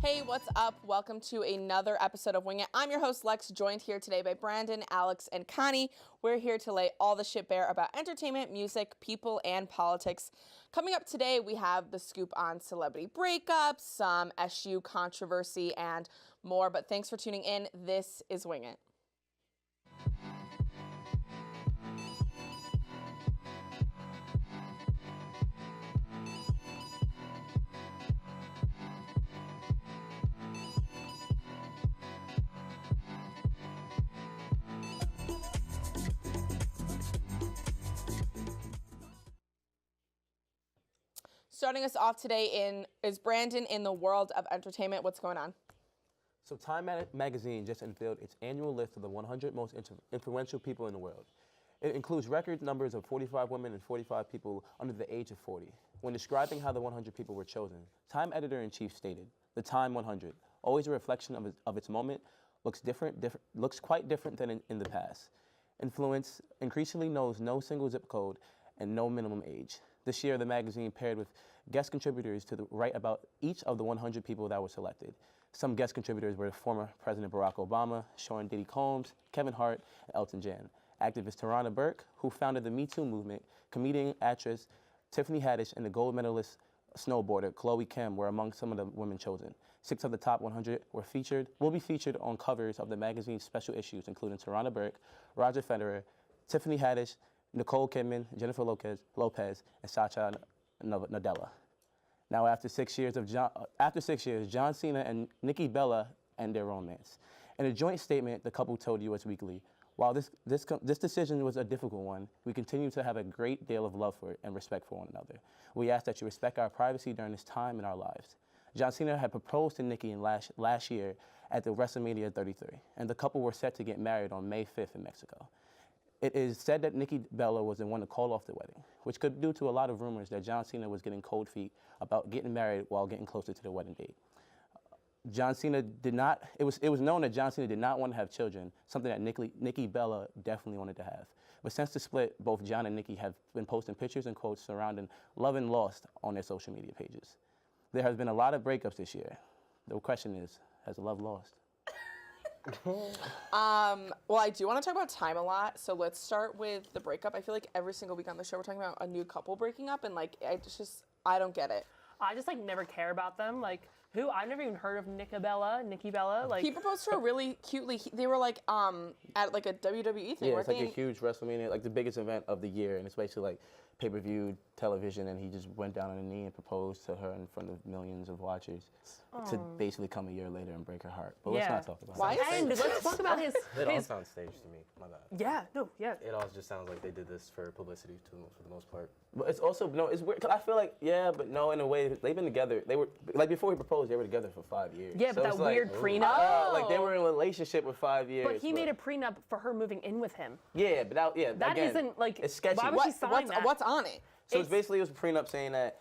Hey, what's up? Welcome to another episode of Wing It. I'm your host, Lex, joined here today by Brandon, Alex, and Connie. We're here to lay all the shit bare about entertainment, music, people, and politics. Coming up today, we have the scoop on celebrity breakups, some SU controversy, and more. But thanks for tuning in. This is Wing It. Starting us off today is Brandon in the world of entertainment. What's going on? So Time magazine just unveiled its annual list of the 100 most influential people in the world. It includes record numbers of 45 women and 45 people under the age of 40. When describing how the 100 people were chosen, Time editor-in-chief stated, "The Time 100, always a reflection of its moment, looks quite different than in the past. Influence increasingly knows no single zip code and no minimum age." This year, the magazine paired with guest contributors to write about each of the 100 people that were selected. Some guest contributors were former President Barack Obama, Sean Diddy Combs, Kevin Hart, and Elton John. Activist Tarana Burke, who founded the Me Too movement, comedian, actress Tiffany Haddish, and the gold medalist snowboarder Chloe Kim were among some of the women chosen. 6 of the top 100 will be featured on covers of the magazine's special issues, including Tarana Burke, Roger Federer, Tiffany Haddish, Nicole Kidman, Jennifer Lopez, and Satya Nadella. Now, after 6 years, John Cena and Nikki Bella end their romance. In a joint statement, the couple told US Weekly, "While this decision was a difficult one, we continue to have a great deal of love for it and respect for one another. We ask that you respect our privacy during this time in our lives." John Cena had proposed to Nikki last year at the WrestleMania 33, and the couple were set to get married on May 5th in Mexico. It is said that Nikki Bella was the one to call off the wedding, which could be due to a lot of rumors that John Cena was getting cold feet about getting married while getting closer to the wedding date. John Cena did not, it was known that John Cena did not want to have children, something that Nikki Bella definitely wanted to have. But since the split, both John and Nikki have been posting pictures and quotes surrounding love and lost on their social media pages. There has been a lot of breakups this year. The question is, has love lost? Well, I do want to talk about Time a lot, so let's start with the breakup. I feel like every single week on the show we're talking about a new couple breaking up, and like I don't get it. I just like never care about them. Like who? I've never even heard of Nikki Bella. Like he proposed to her really cutely. They were like at like a WWE thing. Yeah, it's like a huge WrestleMania, like the biggest event of the year, and it's basically like pay-per-view television, and he just went down on a knee and proposed to her in front of millions of watchers to basically come a year later and break her heart. But let's not talk about Why? And let's talk about his. It all sounds staged to me. My bad. Yeah. No. Yeah. It all just sounds like they did this for publicity for the most part. But it's also, no, it's weird, 'cause I feel like, yeah, but no, in a way, they've been together, they were, like before he proposed, they were together for 5 years. Yeah, but that weird prenup. Like they were in a relationship with 5 years. But he made a prenup for her moving in with him. Yeah, but that That again, isn't like. it's sketchy. Why would she sign that? What's on it? So it was a prenup saying that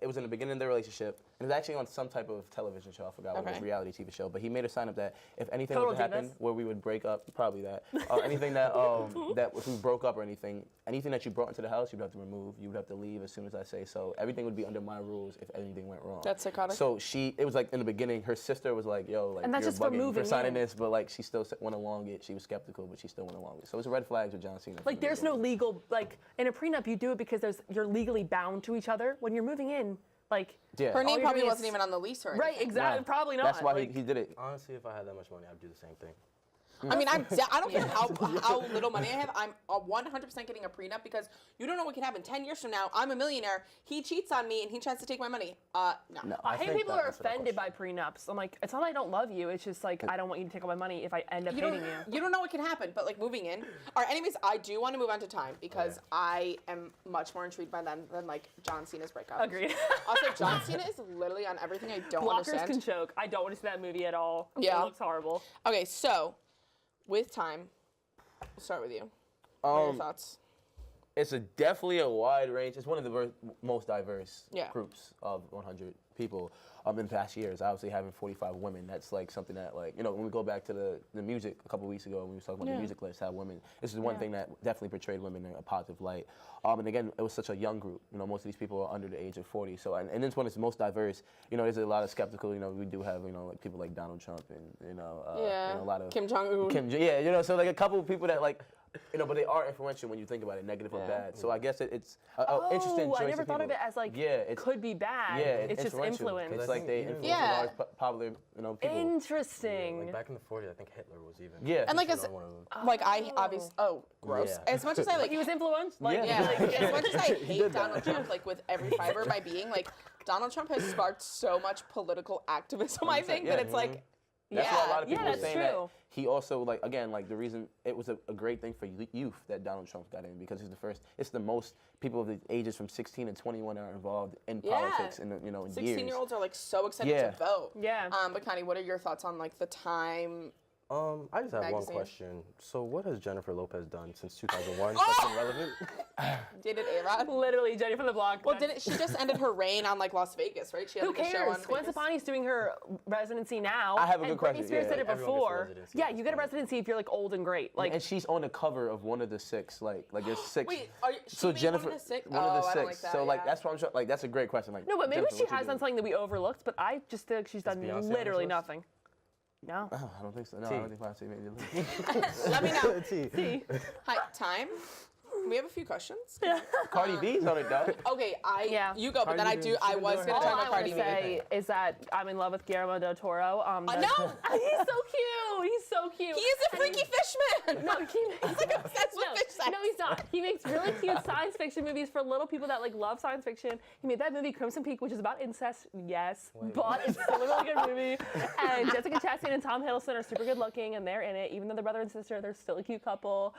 it was in the beginning of their relationship. And it was actually on some type of television show. I forgot what it was, reality TV show. But he made a sign up that if anything Total was to happen Divas. where we would break up, probably that, anything that that if we broke up or anything that you brought into the house, you'd have to remove. You would have to leave as soon as I say so. Everything would be under my rules if anything went wrong. That's psychotic. So it was like in the beginning, her sister was like, "Yo, like And that's you're just for bugging moving for signing in. this," but like she still went along it. She was skeptical, but she still went along it. So it's red flags with John Cena. Like there's no legal like in a prenup you do it because you're legally bound to each other. When you're moving in, like her name you're probably doing wasn't even on the lease or anything. right, exactly, No. probably not. That's why like, he did it. Honestly, if I had that much money, I'd do the same thing. I mean, I don't care how little money I have. I'm 100% getting a prenup because you don't know what can happen. 10 years from now, I'm a millionaire. He cheats on me and he tries to take my money. No. I hate think people that are answered that offended by prenups. I'm like, it's not that I don't love you. It's just like I don't want you to take all my money if I end up hating you. You don't know what can happen, but like moving in. All right, anyways, I do want to move on to Time because I am much more intrigued by them than like John Cena's breakup. Agreed. Also, John Cena is literally on everything I don't Blockers understand. can choke. I don't want to see that movie at all. Yeah. It looks horrible. Okay, so with Time, we'll start with you. What are your thoughts? It's definitely a wide range. It's one of the most diverse Yeah. groups of 100 people in the past years. Obviously, having 45 women, that's like something that, like, you know, when we go back to the music a couple weeks ago, when we were talking about the music list, how women, this is one thing that definitely portrayed women in a positive light. And again, it was such a young group. You know, most of these people are under the age of 40. So, and this one is the most diverse. You know, there's a lot of skeptical. You know, we do have, you know, like people like Donald Trump and you know, a lot of Kim Jong-un. Yeah, you know, so like a couple of people that like. You know, but they are influential when you think about it, negative or bad. So I guess it's an interesting choice. I never thought of it as like could be bad. Yeah, it's just influence. It's like they influence large popular, you know, people. Interesting. Like back in the 40s, I think Hitler was even. Yeah. And like as like I obviously gross. Yeah. As much as I like He was influenced. Like, like as much as I hate Donald Trump, like with every fiber of my being, like Donald Trump has sparked so much political activism. I think that it's like. That's why a lot of people are saying true. that he also, like, again, like the reason it was a great thing for youth that Donald Trump got in, because it's the most people of the ages from 16 and 21 are involved in politics in, you know, in years. 16-year-olds are like so excited to vote. Yeah. But Connie, what are your thoughts on like the Time? I just have one Magazine. question. So what has Jennifer Lopez done since 2001 that's been relevant? Dated A-Rod? Literally, Jenny from the block. Well, she just ended her reign on like Las Vegas, right? She had Who like, a show on cares? Gwen Vegas. Stefani's doing her residency now. I have a good and question, Britney Spears yeah. did it Everyone gets a before. residency Yeah, at you this get a point. residency if you're like old and great. Like, And she's on the cover of one of the 6, like there's 6. Wait, she so made Jennifer, one of the 6? one of the Oh, I don't 6. like that, so like yeah. that's what I'm like. That's a great question. Like, no, but maybe Jennifer, she what you has done do? something that we overlooked. But I just feel like she's done Beyonce on this literally list? nothing. No. Oh, I don't think so. No, I don't think Beyonce made the list. Let me know. See. Hi, Time? We have a few questions. Cardi B's on it though. Okay, you go, but Cardi then I B, do. I she been was doing gonna her talk All about I Cardi want to B. say is that I'm in love with Guillermo del Toro. No, he's so cute. He's so cute. he is a freaky fish man. No, he's like obsessed with fish sex. No, he's not. He makes really cute science fiction movies for little people that like love science fiction. He made that movie Crimson Peak, which is about incest. Yes, but it's still a really good movie. And Jessica Chastain and Tom Hiddleston are super good looking, and they're in it. Even though they're brother and sister, they're still a cute couple.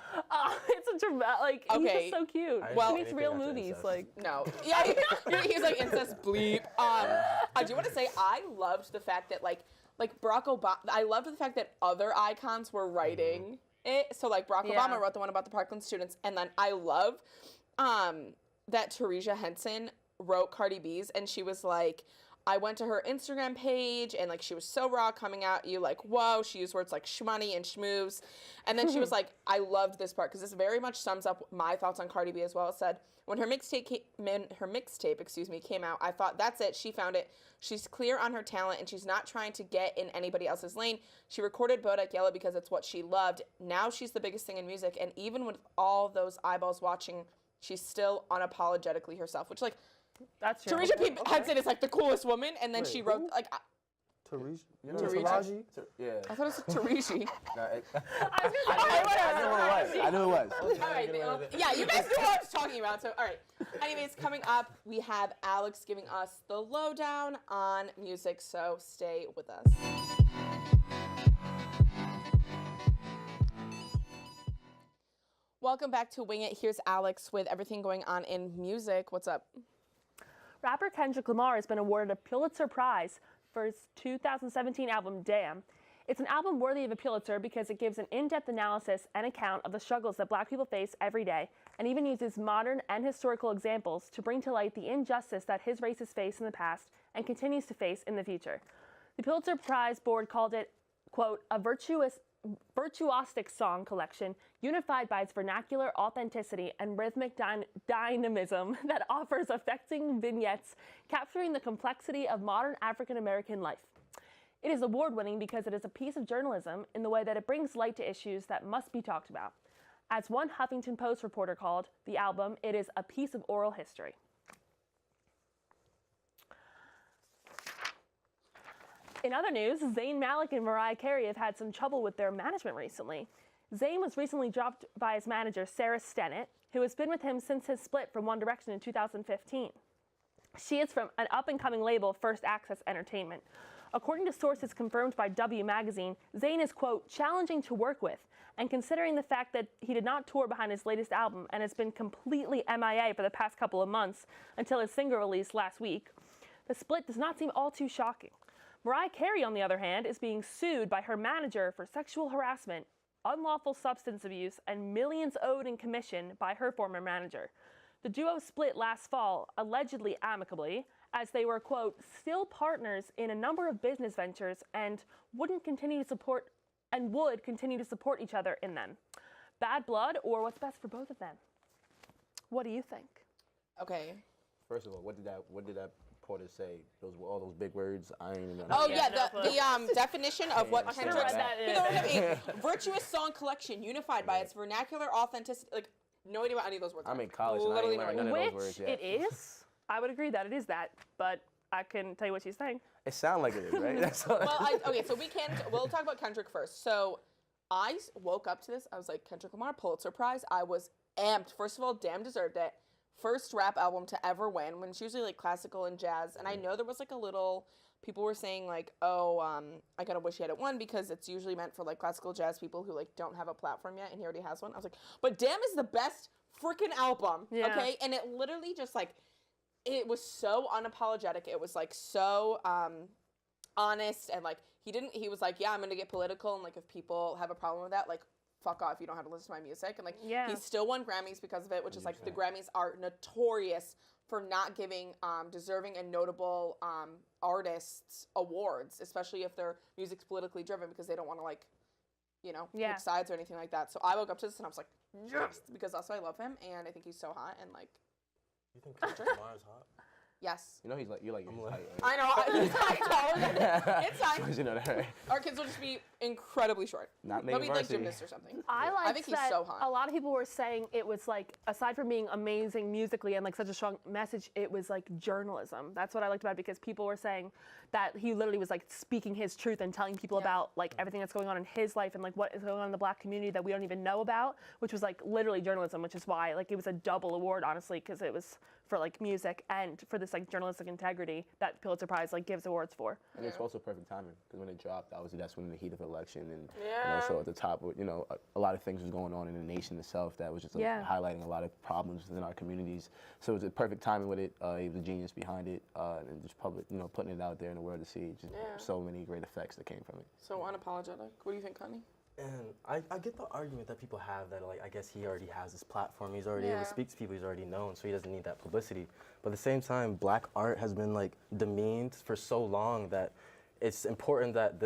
It's a dramatic. He's Okay. just so cute. Well, he makes anything real after movies. incest. Like No. Yeah, he's like incest bleep. I do want to say I loved the fact that like Barack Obama. I loved the fact that other icons were writing it. So like Barack Obama wrote the one about the Parkland students, and then I love that Teresa Henson wrote Cardi B's, and she was like. I went to her Instagram page and like she was so raw coming at you like, whoa, she used words like shmoney and schmooze. And then she was like, I loved this part because this very much sums up my thoughts on Cardi B as well. It said, when her mixtape came out, I thought that's it. She found it. She's clear on her talent and she's not trying to get in anybody else's lane. She recorded Bodak Yellow because it's what she loved. Now she's the biggest thing in music. And even with all those eyeballs watching, she's still unapologetically herself, which like, that's true. Teresa Henson is like the coolest woman, and then she wrote like. Teresa. You know Teresa? Taraji? Yeah. I thought it was Teresa. I knew it was. All right, yeah, you guys knew what I was talking about. So, all right. Anyways, coming up, we have Alex giving us the lowdown on music. So stay with us. Welcome back to Wing It. Here's Alex with everything going on in music. What's up? Rapper Kendrick Lamar has been awarded a Pulitzer Prize for his 2017 album, Damn. It's an album worthy of a Pulitzer because it gives an in-depth analysis and account of the struggles that Black people face every day, and even uses modern and historical examples to bring to light the injustice that his race has faced in the past and continues to face in the future. The Pulitzer Prize board called it, quote, a virtuosic song collection unified by its vernacular authenticity and rhythmic dynamism that offers affecting vignettes capturing the complexity of modern African American life. It is award-winning because it is a piece of journalism in the way that it brings light to issues that must be talked about. As one Huffington Post reporter called the album, it is a piece of oral history. In other news, Zayn Malik and Mariah Carey have had some trouble with their management recently. Zayn was recently dropped by his manager, Sarah Stennett, who has been with him since his split from One Direction in 2015. She is from an up-and-coming label, First Access Entertainment. According to sources confirmed by W Magazine, Zayn is, quote, challenging to work with, and considering the fact that he did not tour behind his latest album and has been completely MIA for the past couple of months until his single release last week, the split does not seem all too shocking. Mariah Carey, on the other hand, is being sued by her manager for sexual harassment unlawful substance abuse, and millions owed in commission by her former manager. The duo split last fall, allegedly amicably, as they were, quote, still partners in a number of business ventures and would continue to support each other in them. Bad blood, or what's best for both of them? What do you think? Okay. First of all, what did that reporter say? Those were all those big words. I ain't even. Oh Yeah, yeah, the definition of what Kendrick read said. A virtuous song collection unified by its vernacular authenticity. Like, no idea what any of those words are. I'm in college and I ain't learned none of those words yet. Which it is. I would agree that it is that, but I can tell you what she's saying. It sounds like it is, right? That's all. Well, okay, so we'll talk about Kendrick first. So I woke up to this. I was like, Kendrick Lamar, Pulitzer Prize. I was amped. First of all, damn deserved it. First rap album to ever win, when it's usually like classical and jazz. And I know there was like a little, people were saying like, oh, I kind of wish he hadn't won because it's usually meant for like classical jazz people who like don't have a platform yet, and he already has one. I was like, but damn is the best freaking album, okay? And it literally just like, it was so unapologetic. It was like so honest, and like he was like, yeah, I'm gonna get political, and like if people have a problem with that, like fuck off, you don't have to listen to my music. And like he still won Grammys because of it, which is like the Grammys are notorious for not giving deserving and notable artists awards, especially if their music's politically driven, because they don't want to like, you know, pick sides or anything like that. So I woke up to this and I was like, yes, because also I love him and I think he's so hot, and like, You think Kendrick Lamar is hot? yes. You know he's like you're height, right? I know. He's taller than it. It's fine. You know that, right? Our kids will just be incredibly short. Not They'll be like varsity. gymnasts or something. I think that he's so hot. a lot of people were saying it was like, aside from being amazing musically and like such a strong message, it was like journalism. That's what I liked about it, because people were saying that he literally was like speaking his truth and telling people about like everything that's going on in his life and like what is going on in the Black community that we don't even know about, which was like literally journalism, which is why like it was a double award, honestly, because it was for like music and for this like journalistic integrity that Pulitzer Prize like gives awards for. And it's also perfect timing, because when it dropped, obviously that's when the heat of election and also at the top, you know, a lot of things was going on in the nation itself that was just like, highlighting a lot of problems within our communities. So it was a perfect timing with it. He was a genius behind it, and just public, you know, putting it out there in the world to see. Just so many great effects that came from it. So unapologetic. What do you think, Connie? And I get the argument that people have that, like, I guess he already has this platform. He's already able to speak to people. He's already known, so he doesn't need that publicity. But at the same time, Black art has been like demeaned for so long that it's important that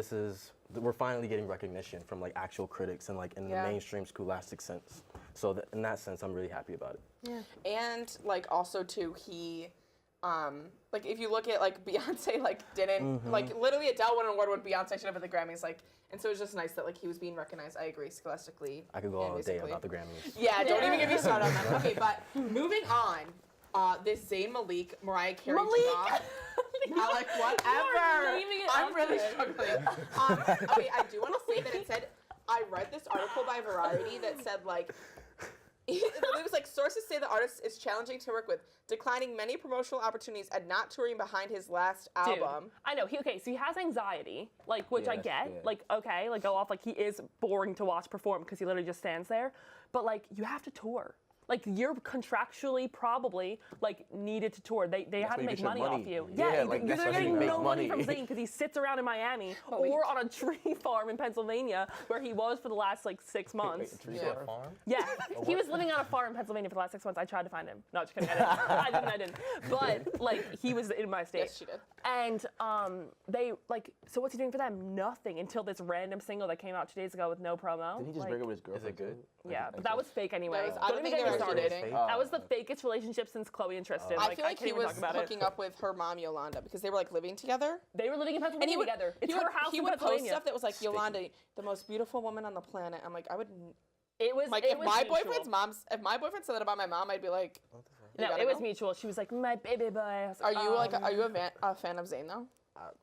we're finally getting recognition from like actual critics and like in the mainstream scholastic sense. So in that sense, I'm really happy about it. Yeah. And like also too, he like if you look at like Beyonce like didn't like literally Adele won an award when Beyonce should have at the Grammys, like, and so it's just nice that like he was being recognized. I agree, scholastically. I could go all day about the Grammys. Yeah, don't even get me started on that. Okay, but moving on, this Zayn Malik, Mariah Carey job. Alec, whatever. I'm really struggling. Okay, I do want to say that it said, I read this article by Variety that said like, it was like, sources say the artist is challenging to work with, declining many promotional opportunities and not touring behind his last album. Dude, I know. So he has anxiety, like, which I get. Like, okay, like, go off. Like, he is boring to watch perform because he literally just stands there. But, like, you have to tour. Like, you're contractually probably, like, needed to tour. They have to make money off you. Yeah, like, you're that's getting no money money from Zayn because he sits around in Miami or on a tree farm in Pennsylvania where he was for the last, like, 6 months. Tree farm? Yeah, he was living on a farm in Pennsylvania for the last 6 months. I tried to find him. No, just kidding. I didn't. But, like, he was in my state. Yes, she did. And they, like, so what's he doing for them? Nothing until this random single that came out 2 days ago with no promo. Did he just like, break up with his girlfriend? Is it good? Yeah, but that was fake anyway. I don't think they were actually dating. That was the fakest relationship since Chloe and Tristan. I feel like he was hooking up with her mom, Yolanda, because they were like living together. They were living in Pennsylvania together. It's her house He in would post Pennsylvania. stuff that was like, Yolanda, the most beautiful woman on the planet. I'm like, I would. It was like, if my boyfriend said that about my mom, I'd be like, no, it was mutual. She was like, my baby boy. Are you are you a fan of Zayn though?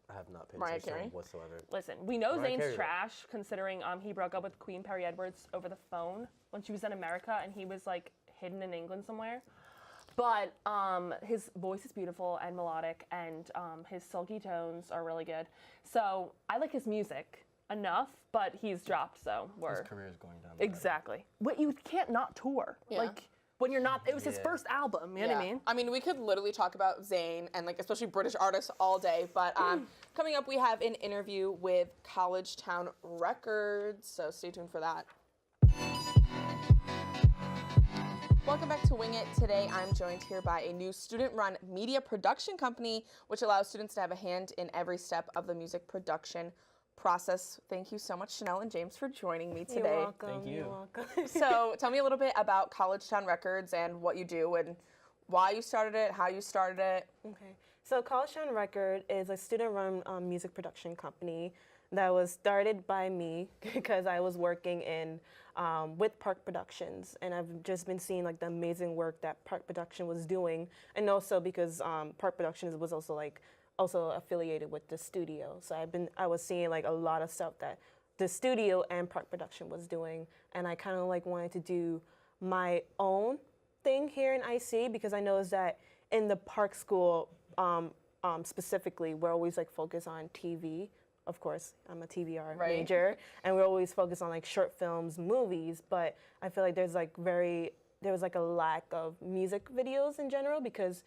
I have not paid Mariah attention Carey? whatsoever. Listen, we know Mariah Zayn's Carey. trash, considering he broke up with Queen Perry Edwards over the phone when she was in America and he was like hidden in England somewhere. But his voice is beautiful and melodic, and his sulky tones are really good. So I like his music enough, but he's dropped, so we're... His career is going down. Exactly. But you can't not tour. Yeah. Like, when you're not... It was his first album, you know what I mean? I mean, we could literally talk about Zayn and, like, especially British artists all day, but coming up, we have an interview with College Town Records, so stay tuned for that. Welcome back to Wing It. Today I'm joined here by a new student-run media production company which allows students to have a hand in every step of the music production process. Thank you so much, Chanel and James, for joining me today. You're welcome. Thank you. You're welcome. So tell me a little bit about College Town Records and what you do and why you started it, how you started it. Okay. So College Town Record is a student-run music production company that was started by me because I was working in with Park Productions, and I've just been seeing like the amazing work that Park Production was doing, and also because Park Productions was also affiliated with the studio. So I was seeing like a lot of stuff that the studio and Park Production was doing, and I kind of like wanted to do my own thing here in IC because I noticed that in the Park School specifically, we're always like focused on TV. Of course, I'm a TVR major, and we're always focused on like short films, movies, but I feel like there was like a lack of music videos in general because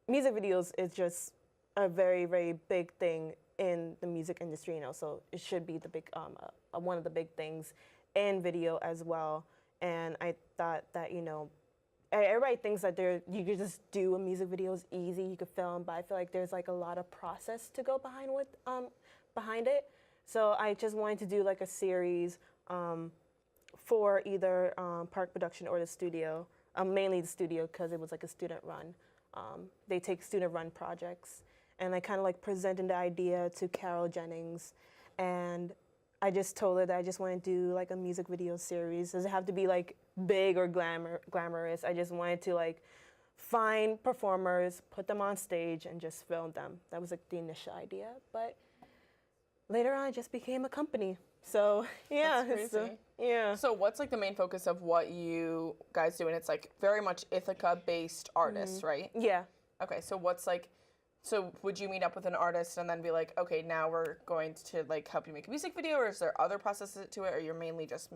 music videos is just a very, very big thing in the music industry, you know, so it should be the big, one of the big things in video as well. And I thought that, you know, everybody thinks that you could just do a music video is easy, you could film, but I feel like there's like a lot of process to go behind it. So I just wanted to do like a series for either Park Production or the studio, mainly the studio because it was like a student run. They take student run projects, and I kind of like presented the idea to Carol Jennings, and I just told her that I just want to do like a music video series. Doesn't have to be like big or glamorous. I just wanted to like find performers, put them on stage, and just film them. That was like the initial idea, but later on, it just became a company. So yeah, That's crazy. So what's like the main focus of what you guys do? And it's like very much Ithaca-based artists, right? Yeah. Okay, so what's like, so would you meet up with an artist and then be like, okay, now we're going to like help you make a music video, or is there other processes to it, or you're mainly just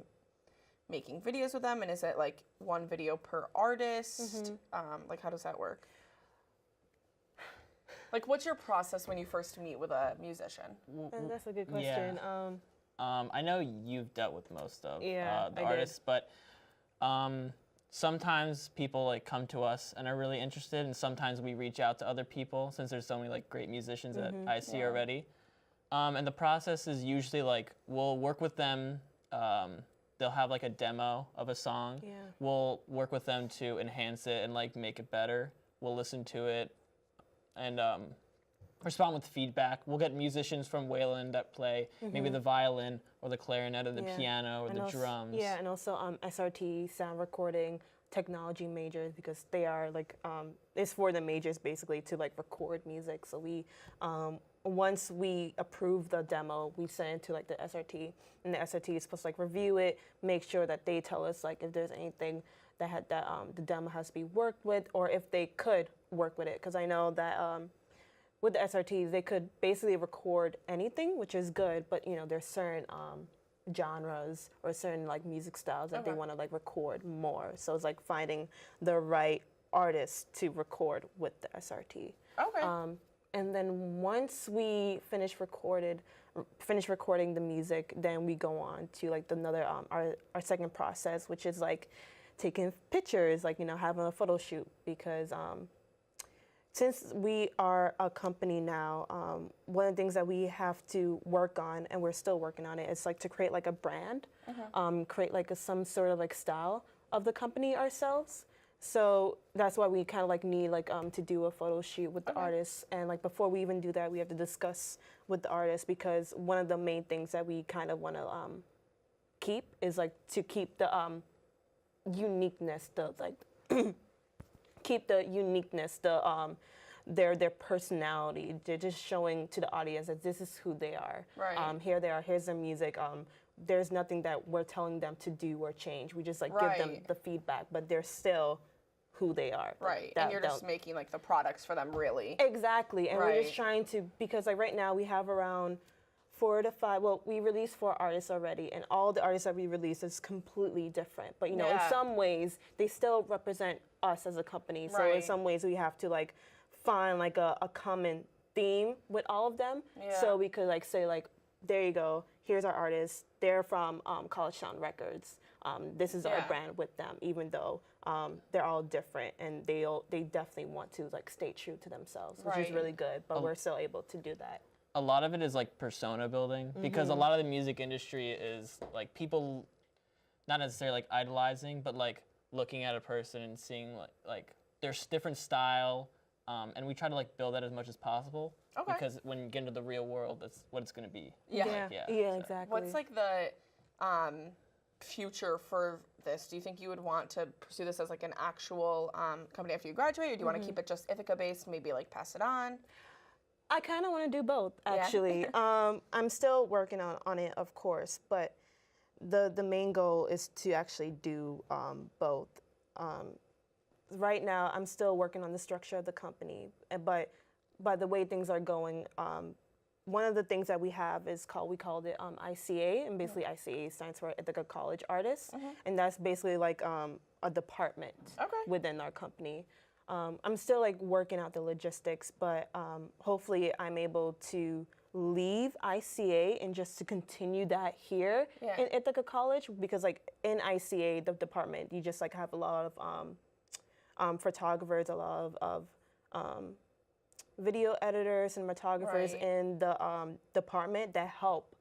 making videos with them? And is it like one video per artist? Like how does that work? Like, what's your process when you first meet with a musician? That's a good question. I know you've dealt with most of the I artists, but sometimes people like come to us and are really interested, and sometimes we reach out to other people since there's so many like great musicians that I see already. And the process is usually like we'll work with them. They'll have like a demo of a song. Yeah. We'll work with them to enhance it and like make it better. We'll listen to it and respond with feedback. We'll get musicians from Wayland that play maybe the violin or the clarinet or the piano or and the also, drums. Yeah, and also SRT, sound recording technology majors, because they are like, it's for the majors basically to like record music. So we, once we approve the demo, we send it to like the SRT, and the SRT is supposed to like review it, make sure that they tell us like if there's anything that the demo has to be worked with, or if they could work with it. Because I know that with the SRTs, they could basically record anything, which is good, but you know, there's certain genres or certain like music styles that they want to like record more. So it's like finding the right artist to record with the SRT. Okay. And then once we finish recording the music, then we go on to like another our second process, which is like taking pictures, like, you know, having a photo shoot, because since we are a company now, one of the things that we have to work on, and we're still working on it, is like to create like a brand, create like some sort of like style of the company ourselves. So that's why we kind of like need like to do a photo shoot with the artists, and like before we even do that, we have to discuss with the artist, because one of the main things that we kind of want to keep is like to keep the uniqueness, the like keep the uniqueness, their personality. They're just showing to the audience that this is who they are. Right. Here they are. Here's their music. There's nothing that we're telling them to do or change. We just like give them the feedback, but they're still who they are. Right. And you're just making like the products for them, really. Exactly. And we're just trying to, because like right now we have around 4 to 5, well, we released 4 artists already, and all the artists that we released is completely different. But, you know, in some ways, they still represent us as a company. So in some ways, we have to, like, find, like, a common theme with all of them. So we could, like, say, like, there you go, here's our artists. They're from College Town Records. This is our brand with them, even though they're all different, and they definitely want to like stay true to themselves, which is really good. But we're still able to do that. A lot of it is like persona building because a lot of the music industry is like people not necessarily like idolizing, but like looking at a person and seeing like their different style, and we try to like build that as much as possible. Okay. Because when you get into the real world, that's what it's going to be. Yeah. Like, Yeah, exactly. What's like the future for this? Do you think you would want to pursue this as like an actual company after you graduate, or do you want to keep it just Ithaca based, maybe like pass it on? I kind of want to do both, actually. I'm still working on it, of course, but the main goal is to actually do both. Right now, I'm still working on the structure of the company, but by the way things are going, one of the things that we have is we called it ICA, and basically ICA stands for Ithaca College Artists, and that's basically like a department within our company. I'm still like working out the logistics, but hopefully I'm able to leave ICA and just to continue that here in Ithaca College, because like in ICA, the department, you just like have a lot of photographers, a lot of video editors, cinematographers in the department that help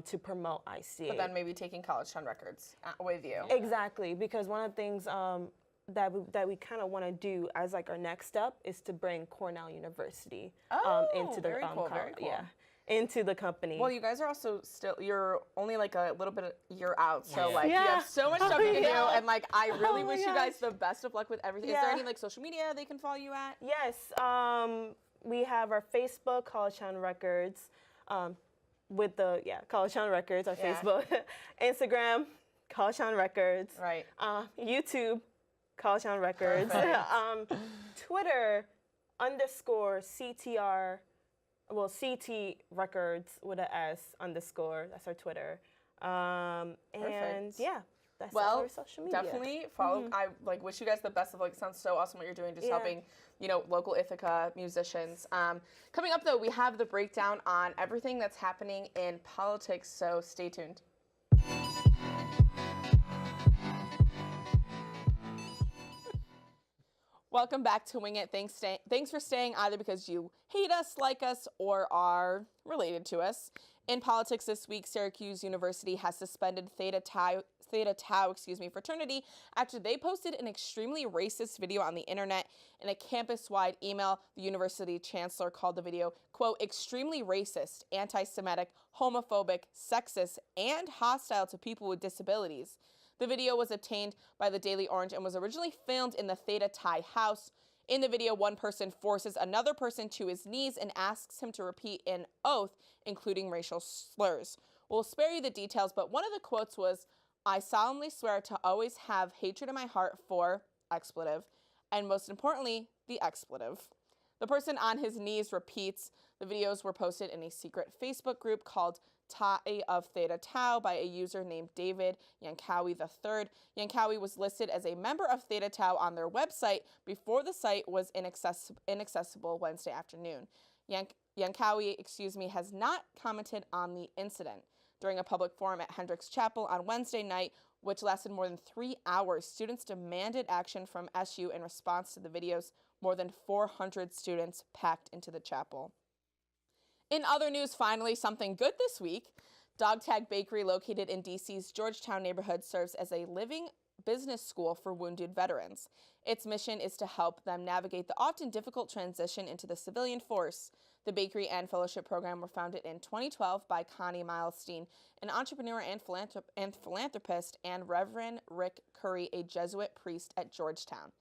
to promote ICA. But then maybe taking College Town Records with you. Exactly, because one of the things that we kind of want to do as like our next step is to bring Cornell University into the very cool, very cool. Into the company. Well, you guys are also you're only like a little bit a year out, so like you have so much stuff you can do, and like I really wish you guys the best of luck with everything. Is there any like social media they can follow you at? Yes, we have our Facebook, College Town Records, with the College Town Records, our Facebook, Instagram, College Town Records, YouTube, College Town Records, Twitter _CTR. Well, CT Records with a S _. That's our Twitter. And that's all our social media. Definitely follow. I like wish you guys the best of luck. It sounds so awesome what you're doing, just helping, local Ithaca musicians. Coming up though, we have the breakdown on everything that's happening in politics, so stay tuned. Welcome back to Wing It. Thanks for staying, either because you hate us, like us, or are related to us. In politics this week, Syracuse University has suspended Theta Tau fraternity after they posted an extremely racist video on the internet. In a campus-wide email, the university chancellor called the video, quote, extremely racist, anti-Semitic, homophobic, sexist, and hostile to people with disabilities. The video was obtained by the Daily Orange and was originally filmed in the Theta Chi house. In the video, one person forces another person to his knees and asks him to repeat an oath, including racial slurs. We'll spare you the details, but one of the quotes was, I solemnly swear to always have hatred in my heart for expletive, and most importantly, the expletive. The person on his knees repeats. The videos were posted in a secret Facebook group called Tie of Theta Tau by a user named David Yankawi III. Yankawi was listed as a member of Theta Tau on their website before the site was inaccessible Wednesday afternoon. Yankawi, has not commented on the incident. During a public forum at Hendricks Chapel on Wednesday night, which lasted more than 3 hours, students demanded action from SU in response to the videos. More than 400 students packed into the chapel. In other news, finally, something good this week. Dog Tag Bakery, located in D.C.'s Georgetown neighborhood, serves as a living business school for wounded veterans. Its mission is to help them navigate the often difficult transition into the civilian force. The bakery and fellowship program were founded in 2012 by Connie Milestein, an entrepreneur and philanthropist, and Reverend Rick Curry, a Jesuit priest at Georgetown.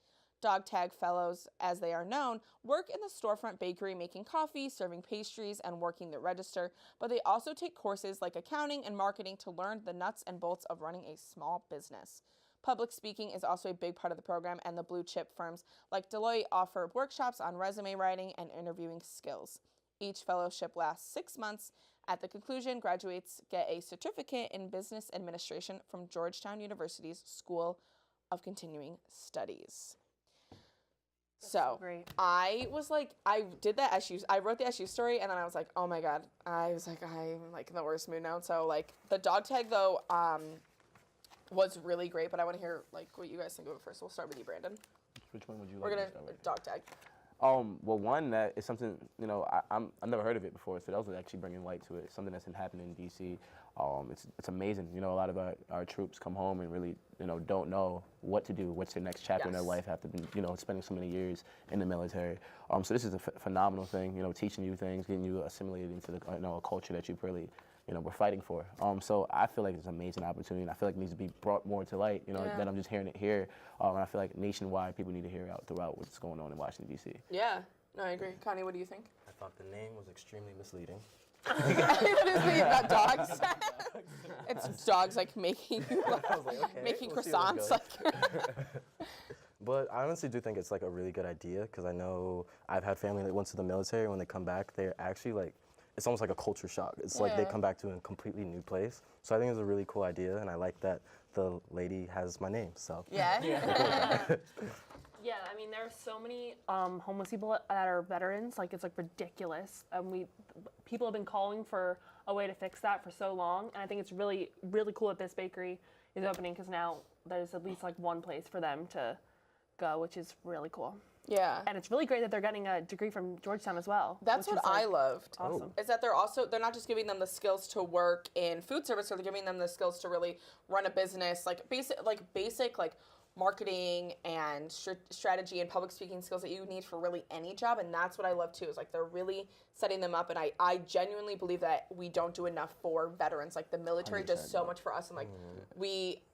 Dog Tag Fellows, as they are known, work in the storefront bakery making coffee, serving pastries, and working the register, but they also take courses like accounting and marketing to learn the nuts and bolts of running a small business. Public speaking is also a big part of the program, and the blue chip firms like Deloitte offer workshops on resume writing and interviewing skills. Each fellowship lasts 6 months. At the conclusion, graduates get a certificate in business administration from Georgetown University's School of Continuing Studies. So great. I was like, I wrote the SU story, and then I was like, oh my God. I was like, I'm like in the worst mood now. So like the dog tag though, was really great, but I want to hear like what you guys think of it first. We'll start with you, Brandon. Which one would you We're like gonna to start with? dog tag. Well, one that is something, you know, I've never heard of it before, so that was actually bringing light to it. Something that's been happening in D.C. It's amazing. You know, a lot of our troops come home and really, you know, don't know what to do, what's their next chapter in their life after, you know, spending so many years in the military. So this is a phenomenal thing, you know, teaching you things, getting you assimilated into the, you know, a culture that you've really, you know, we're fighting for. So I feel like it's an amazing opportunity, and I feel like it needs to be brought more to light, you know, that I'm just hearing it here. And I feel like nationwide, people need to hear out throughout what's going on in Washington, D.C. Yeah, no, I agree. Connie, what do you think? I thought the name was extremely misleading. It is thinking about dogs. It's dogs like making making croissants. Like. But I honestly do think it's like a really good idea because I know I've had family that went to the military. When they come back, they're actually like, it's almost like a culture shock. It's like they come back to a completely new place. So I think it's a really cool idea, and I like that the lady has my name. So Yeah. Yeah, I mean, there are so many homeless people that are veterans. Like, it's like ridiculous. People have been calling for a way to fix that for so long, and I think it's really, really cool that this bakery is opening because now there's at least like one place for them to go, which is really cool. Yeah. And it's really great that they're getting a degree from Georgetown as well. That's what I loved. Awesome. Is that they're not just giving them the skills to work in food service, or they're giving them the skills to really run a business, like basic marketing and strategy and public speaking skills that you need for really any job. And that's what I love too, is like they're really setting them up. And I genuinely believe that we don't do enough for veterans. Like the military does so much for us, and like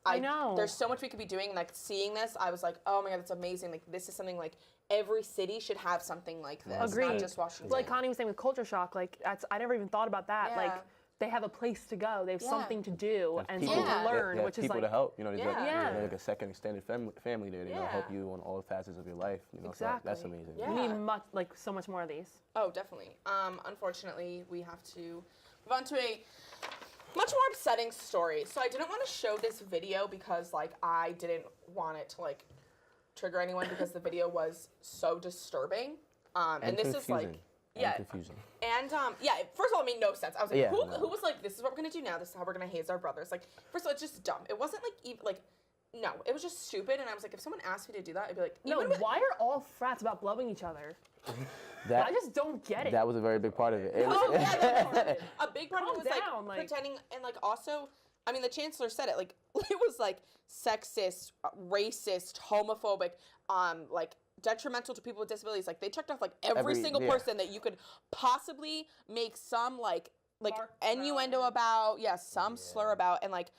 I know there's so much we could be doing. Like seeing this, I was like, oh my God, that's amazing. Like this is something like every city should have something like this. Agreed. Not just Washington. Like Connie was saying with culture shock, like I never even thought about that. Yeah. Like they have a place to go, they have something to do, and people something to learn, which is people like to help. You know, there's Yeah. like a second extended family there. You know, help you on all facets of your life. You know, Exactly. so that's amazing. Yeah. we need so much more of these. Oh, definitely. Unfortunately, we have to move on to a much more upsetting story. So I didn't want to show this video because like I didn't want it to like trigger anyone because the video was so disturbing. And this confusing. is like Confusing. And first of all, it made no sense. I was like, who no. was like, this is what we're gonna do now. This is how we're gonna haze our brothers. Like, first of all, it's just dumb. It wasn't like even like. No, it was just stupid, and I was like, if someone asked me to do that, I'd be like, No, why are all frats about blowing each other? I just don't get it. That was a very big part of it. Oh, yeah, that was part of it. A big part of it was Calm down, pretending, and like also, I mean, the chancellor said it, like it was like sexist, racist, homophobic, like detrimental to people with disabilities. Like they checked off like every single person that you could possibly make some like innuendo about, some slur about, and like.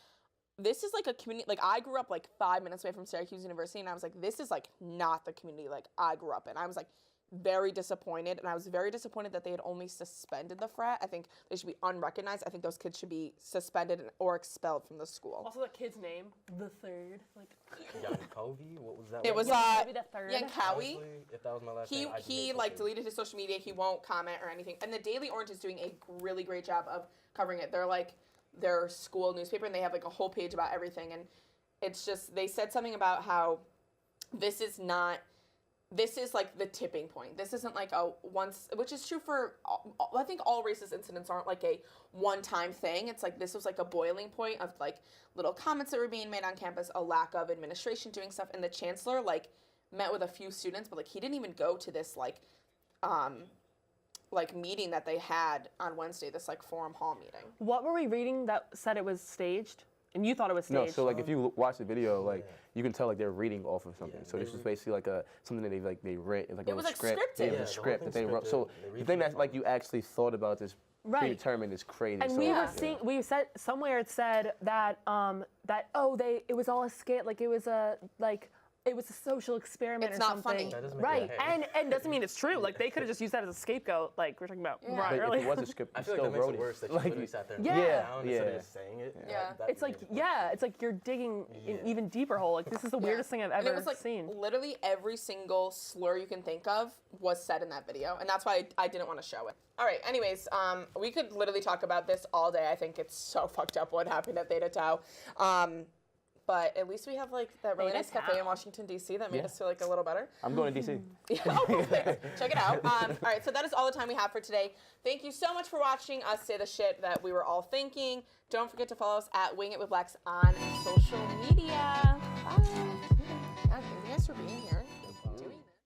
This is like a community, like I grew up like 5 minutes away from Syracuse University, and I was like, this is like not the community like I grew up in. I was like very disappointed, and I was very disappointed that they had only suspended the frat. I think they should be unrecognized. I think those kids should be suspended or expelled from the school. Also, the kid's name, the third, like. Yankovi? What was that? It was Yankovi the third. Yankowi. Honestly, if that was my last name, I'd He like deleted his social media. He won't comment or anything. And the Daily Orange is doing a really great job of covering it. They're like their school newspaper, and they have like a whole page about everything. And it's just, they said something about how this is like the tipping point. This isn't like which is true for, I think all racist incidents aren't like a one-time thing. It's like, this was like a boiling point of like little comments that were being made on campus, a lack of administration doing stuff. And the chancellor like met with a few students, but like he didn't even go to this like meeting that they had on Wednesday, this like forum hall meeting. What were we reading that said it was staged? And you thought it was staged? No, so like if you watch the video, like you can tell like they're reading off of something. So this is basically like something that they writ. It's like it was like script. scripted. Yeah, it was a script that they wrote. So the thing that like you actually thought about this predetermined is crazy. And so, we were seeing, we said somewhere it said that it was all a skit, like it was a social experiment It's or not something. funny. That doesn't make Right, it and doesn't mean it's true. Like they could have just used that as a scapegoat, like we're talking about But earlier. if it was a script, I you feel still like that makes wrote it worse that you Like, literally sat there and Yeah. wrote it down instead of Yeah. just saying it. Yeah. That It's like, made it worse. it's like you're digging an even deeper hole. Like this is the weirdest thing I've And ever it was like seen. literally every single slur you can think of was said in that video, and that's why I didn't want to show it. All right, anyways, we could literally talk about this all day. I think it's so fucked up what happened at Theta Tau. but at least we have like that really Made nice it cafe in count. Washington D.C. that made Yeah. us feel like a little better. I'm going to DC. Oh, perfect. Check it out. All right, so that is all the time we have for today. Thank you so much for watching us say the shit that we were all thinking. Don't forget to follow us at Wing It with Lex on social media. Bye. Thank you guys for being here.